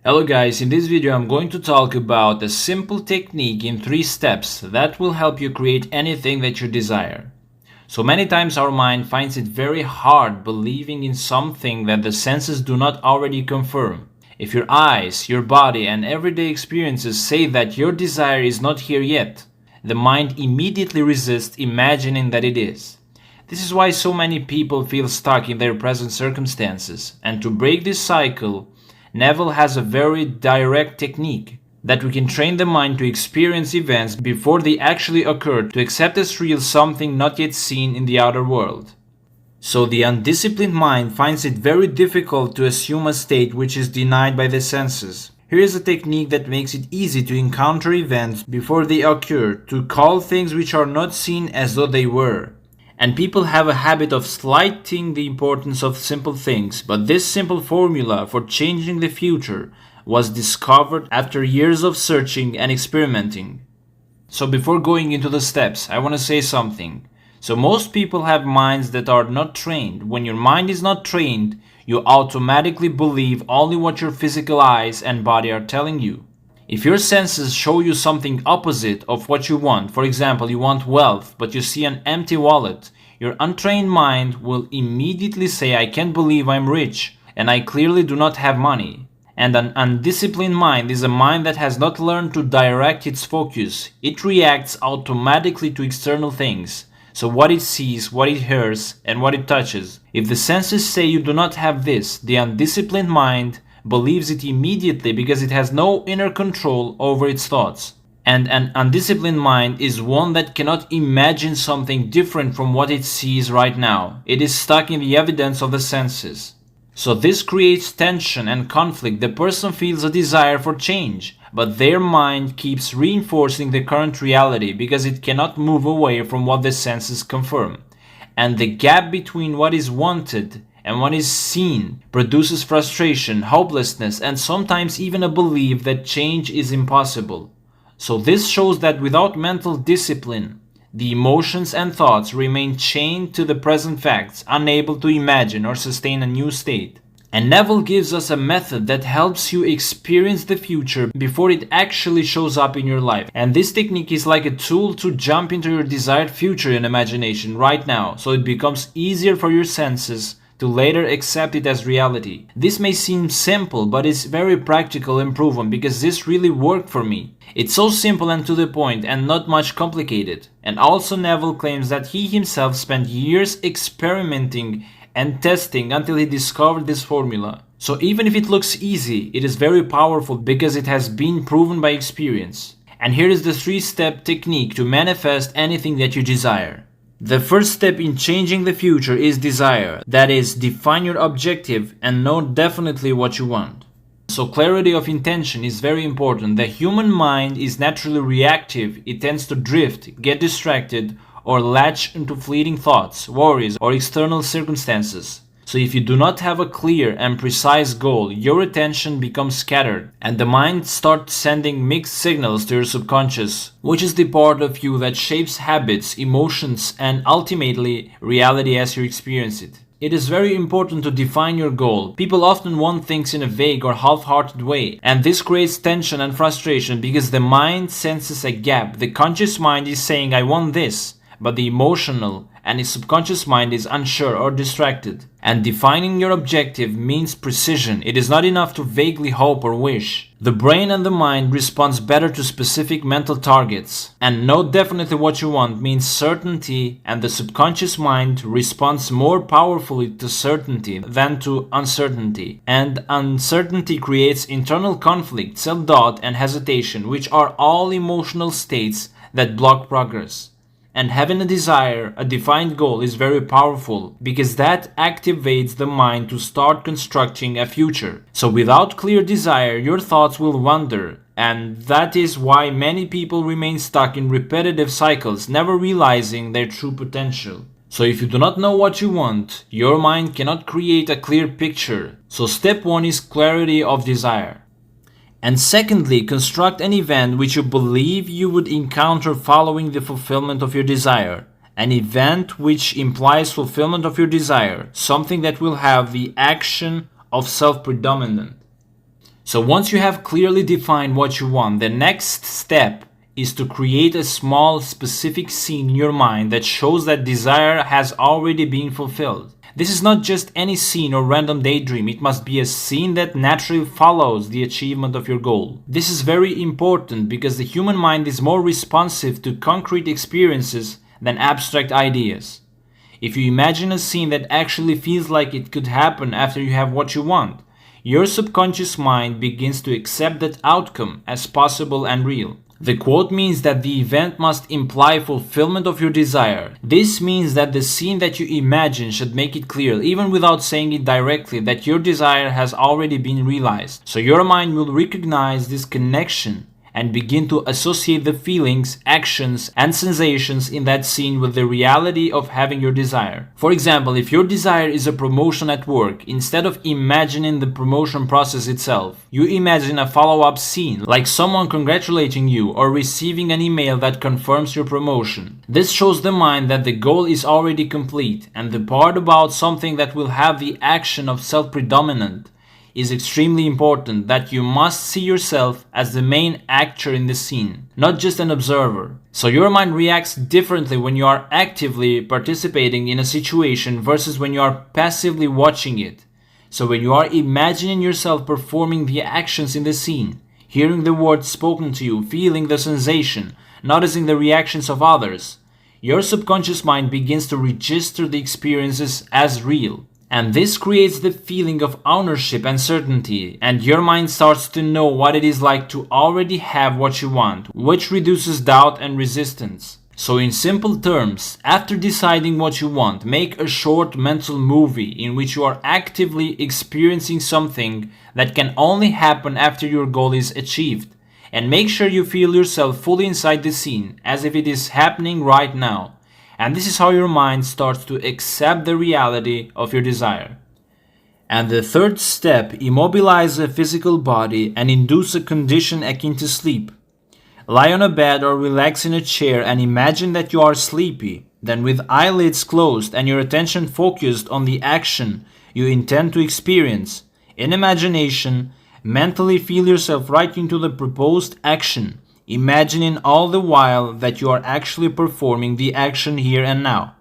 Hello guys, in this video I'm going to talk about a simple technique in 3 steps that will help you create anything that you desire. So many times our mind finds it very hard believing in something that the senses do not already confirm. If your eyes, your body and everyday experiences say that your desire is not here yet, the mind immediately resists imagining that it is. This is why so many people feel stuck in their present circumstances, and to break this cycle, Neville has a very direct technique that we can train the mind to experience events before they actually occur, to accept as real something not yet seen in the outer world. So the undisciplined mind finds it very difficult to assume a state which is denied by the senses. Here is a technique that makes it easy to encounter events before they occur, to call things which are not seen as though they were. And people have a habit of slighting the importance of simple things, but this simple formula for changing the future was discovered after years of searching and experimenting. So before going into the steps, I want to say something. So most people have minds that are not trained. When your mind is not trained, you automatically believe only what your physical eyes and body are telling you. If your senses show you something opposite of what you want, for example, you want wealth, but you see an empty wallet, your untrained mind will immediately say, I can't believe I'm rich, and I clearly do not have money. And an undisciplined mind is a mind that has not learned to direct its focus. It reacts automatically to external things. So what it sees, what it hears, and what it touches. If the senses say you do not have this, the undisciplined mind believes it immediately because it has no inner control over its thoughts. And an undisciplined mind is one that cannot imagine something different from what it sees right now. It is stuck in the evidence of the senses. So this creates tension and conflict. The person feels a desire for change, but their mind keeps reinforcing the current reality because it cannot move away from what the senses confirm. And the gap between what is wanted and what is seen produces frustration, hopelessness, and sometimes even a belief that change is impossible. So this shows that without mental discipline, the emotions and thoughts remain chained to the present facts, unable to imagine or sustain a new state. And Neville gives us a method that helps you experience the future before it actually shows up in your life. And this technique is like a tool to jump into your desired future in imagination right now, so it becomes easier for your senses to later accept it as reality. This may seem simple, but it's very practical and proven because this really worked for me. It's so simple and to the point and not much complicated. And also Neville claims that he himself spent years experimenting and testing until he discovered this formula. So even if it looks easy, it is very powerful because it has been proven by experience. And here is the 3-step technique to manifest anything that you desire. The first step in changing the future is desire. That is, define your objective and know definitely what you want. So clarity of intention is very important. The human mind is naturally reactive. It tends to drift, get distracted, or latch into fleeting thoughts, worries, or external circumstances. So if you do not have a clear and precise goal, your attention becomes scattered and the mind starts sending mixed signals to your subconscious, which is the part of you that shapes habits, emotions, and ultimately reality as you experience it. It is very important to define your goal. People often want things in a vague or half-hearted way, and this creates tension and frustration because the mind senses a gap. The conscious mind is saying, I want this, but the emotional and its subconscious mind is unsure or distracted. And defining your objective means precision. It is not enough to vaguely hope or wish. The brain and the mind responds better to specific mental targets. And know definitely what you want means certainty, and the subconscious mind responds more powerfully to certainty than to uncertainty. And uncertainty creates internal conflict, self-doubt, and hesitation, which are all emotional states that block progress. And having a desire, a defined goal is very powerful because that activates the mind to start constructing a future. So without clear desire, your thoughts will wander. And that is why many people remain stuck in repetitive cycles, never realizing their true potential. So if you do not know what you want, your mind cannot create a clear picture. So step 1 is clarity of desire. And secondly, construct an event which you believe you would encounter following the fulfillment of your desire. An event which implies fulfillment of your desire, something that will have the action of self-predominant. So once you have clearly defined what you want, the next step is to create a small specific scene in your mind that shows that desire has already been fulfilled. This is not just any scene or random daydream, it must be a scene that naturally follows the achievement of your goal. This is very important because the human mind is more responsive to concrete experiences than abstract ideas. If you imagine a scene that actually feels like it could happen after you have what you want, your subconscious mind begins to accept that outcome as possible and real. The quote means that the event must imply fulfillment of your desire. This means that the scene that you imagine should make it clear, even without saying it directly, that your desire has already been realized. So your mind will recognize this connection and begin to associate the feelings, actions, and sensations in that scene with the reality of having your desire. For example, if your desire is a promotion at work, instead of imagining the promotion process itself, you imagine a follow-up scene, like someone congratulating you or receiving an email that confirms your promotion. This shows the mind that the goal is already complete, and the part about something that will have the action of self-predominant is extremely important, that you must see yourself as the main actor in the scene, not just an observer. So your mind reacts differently when you are actively participating in a situation versus when you are passively watching it. So when you are imagining yourself performing the actions in the scene, hearing the words spoken to you, feeling the sensation, noticing the reactions of others, your subconscious mind begins to register the experiences as real. And this creates the feeling of ownership and certainty, and your mind starts to know what it is like to already have what you want, which reduces doubt and resistance. So in simple terms, after deciding what you want, make a short mental movie in which you are actively experiencing something that can only happen after your goal is achieved. And make sure you feel yourself fully inside the scene, as if it is happening right now. And this is how your mind starts to accept the reality of your desire. And the third step, immobilize the physical body and induce a condition akin to sleep. Lie on a bed or relax in a chair and imagine that you are sleepy. Then with eyelids closed and your attention focused on the action you intend to experience, in imagination, mentally feel yourself right into the proposed action, imagining all the while that you are actually performing the action here and now.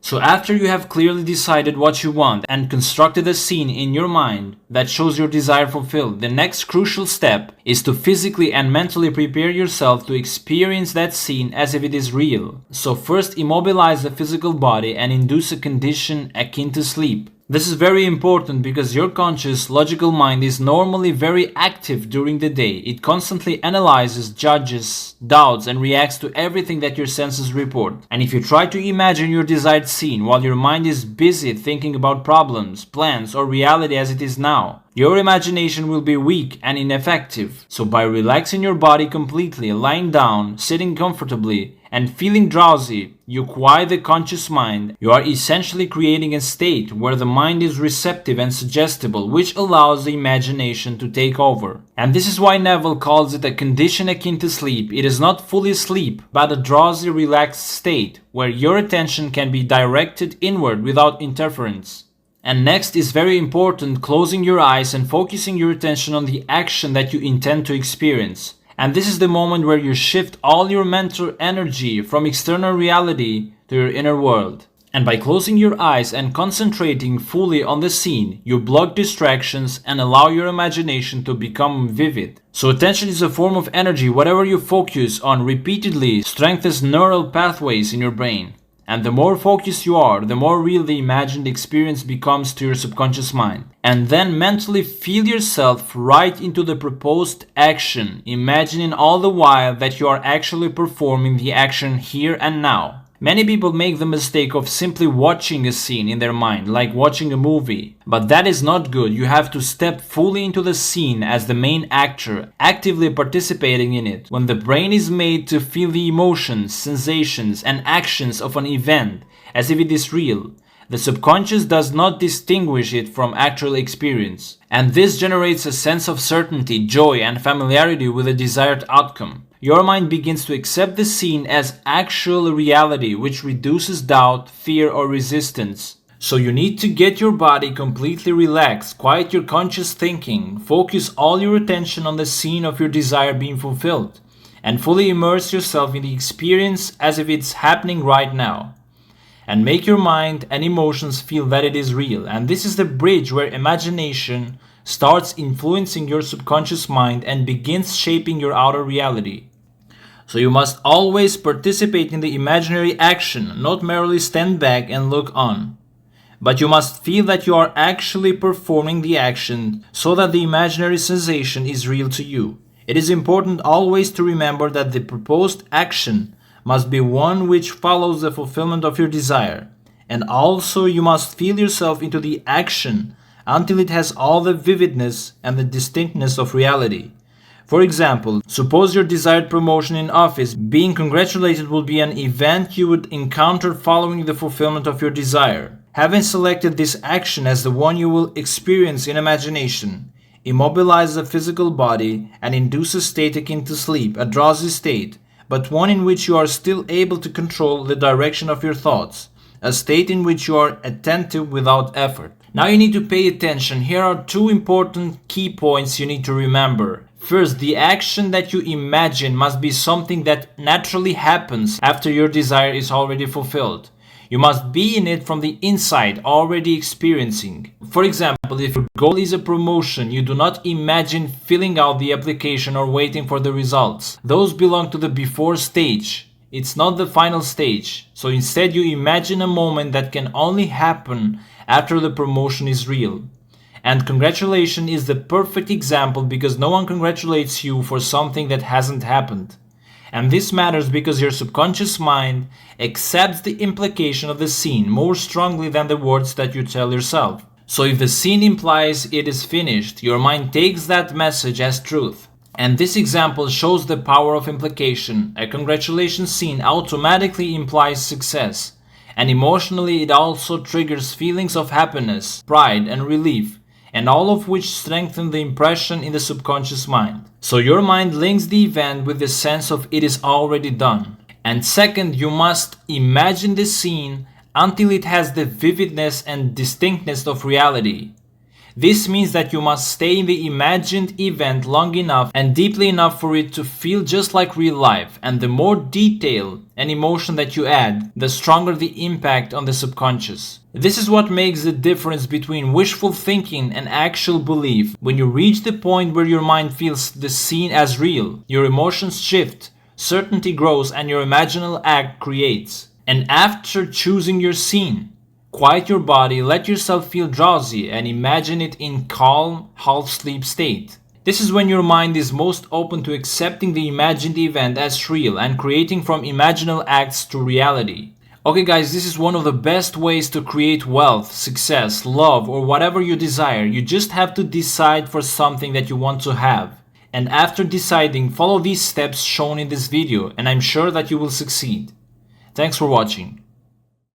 So after you have clearly decided what you want and constructed a scene in your mind that shows your desire fulfilled, the next crucial step is to physically and mentally prepare yourself to experience that scene as if it is real. So first, immobilize the physical body and induce a condition akin to sleep. This is very important because your conscious, logical mind is normally very active during the day. It constantly analyzes, judges, doubts, and reacts to everything that your senses report. And if you try to imagine your desired scene while your mind is busy thinking about problems, plans, or reality as it is now, your imagination will be weak and ineffective. So by relaxing your body completely, lying down, sitting comfortably, and feeling drowsy, you quiet the conscious mind. You are essentially creating a state where the mind is receptive and suggestible, which allows the imagination to take over. And this is why Neville calls it a condition akin to sleep. It is not fully sleep, but a drowsy, relaxed state where your attention can be directed inward without interference. And next is very important, closing your eyes and focusing your attention on the action that you intend to experience. And this is the moment where you shift all your mental energy from external reality to your inner world. And by closing your eyes and concentrating fully on the scene, you block distractions and allow your imagination to become vivid. So attention is a form of energy. Whatever you focus on repeatedly strengthens neural pathways in your brain. And the more focused you are, the more real the imagined experience becomes to your subconscious mind. And then mentally feel yourself right into the proposed action, imagining all the while that you are actually performing the action here and now. Many people make the mistake of simply watching a scene in their mind, like watching a movie. But that is not good. You have to step fully into the scene as the main actor, actively participating in it. When the brain is made to feel the emotions, sensations, and actions of an event as if it is real, the subconscious does not distinguish it from actual experience. And this generates a sense of certainty, joy, and familiarity with the desired outcome. Your mind begins to accept the scene as actual reality, which reduces doubt, fear, or resistance. So you need to get your body completely relaxed, quiet your conscious thinking, focus all your attention on the scene of your desire being fulfilled, and fully immerse yourself in the experience as if it's happening right now. And make your mind and emotions feel that it is real. And this is the bridge where imagination starts influencing your subconscious mind and begins shaping your outer reality. So you must always participate in the imaginary action, not merely stand back and look on. But you must feel that you are actually performing the action so that the imaginary sensation is real to you. It is important always to remember that the proposed action must be one which follows the fulfillment of your desire. And also you must feel yourself into the action until it has all the vividness and the distinctness of reality. For example, suppose your desired promotion in office. Being congratulated will be an event you would encounter following the fulfillment of your desire. Having selected this action as the one you will experience in imagination, immobilize the physical body and induce a state akin to sleep, a drowsy state, but one in which you are still able to control the direction of your thoughts, a state in which you are attentive without effort. Now you need to pay attention. Here are two important key points you need to remember. First, the action that you imagine must be something that naturally happens after your desire is already fulfilled. You must be in it from the inside, already experiencing. For example, if your goal is a promotion, you do not imagine filling out the application or waiting for the results. Those belong to the before stage. It's not the final stage. So instead you imagine a moment that can only happen after the promotion is real. And congratulations is the perfect example because no one congratulates you for something that hasn't happened. And this matters because your subconscious mind accepts the implication of the scene more strongly than the words that you tell yourself. So if the scene implies it is finished, your mind takes that message as truth. And this example shows the power of implication. A congratulations scene automatically implies success. And emotionally it also triggers feelings of happiness, pride and relief, and all of which strengthen the impression in the subconscious mind. So your mind links the event with the sense of it is already done. And second, you must imagine the scene until it has the vividness and distinctness of reality. This means that you must stay in the imagined event long enough and deeply enough for it to feel just like real life. And the more detail and emotion that you add, the stronger the impact on the subconscious. This is what makes the difference between wishful thinking and actual belief. When you reach the point where your mind feels the scene as real, your emotions shift, certainty grows, and your imaginal act creates. And after choosing your scene, quiet your body, let yourself feel drowsy, and imagine it in calm, half-sleep state. This is when your mind is most open to accepting the imagined event as real and creating from imaginal acts to reality. Okay guys, this is one of the best ways to create wealth, success, love, or whatever you desire. You just have to decide for something that you want to have. And after deciding, follow these steps shown in this video, and I'm sure that you will succeed. Thanks for watching.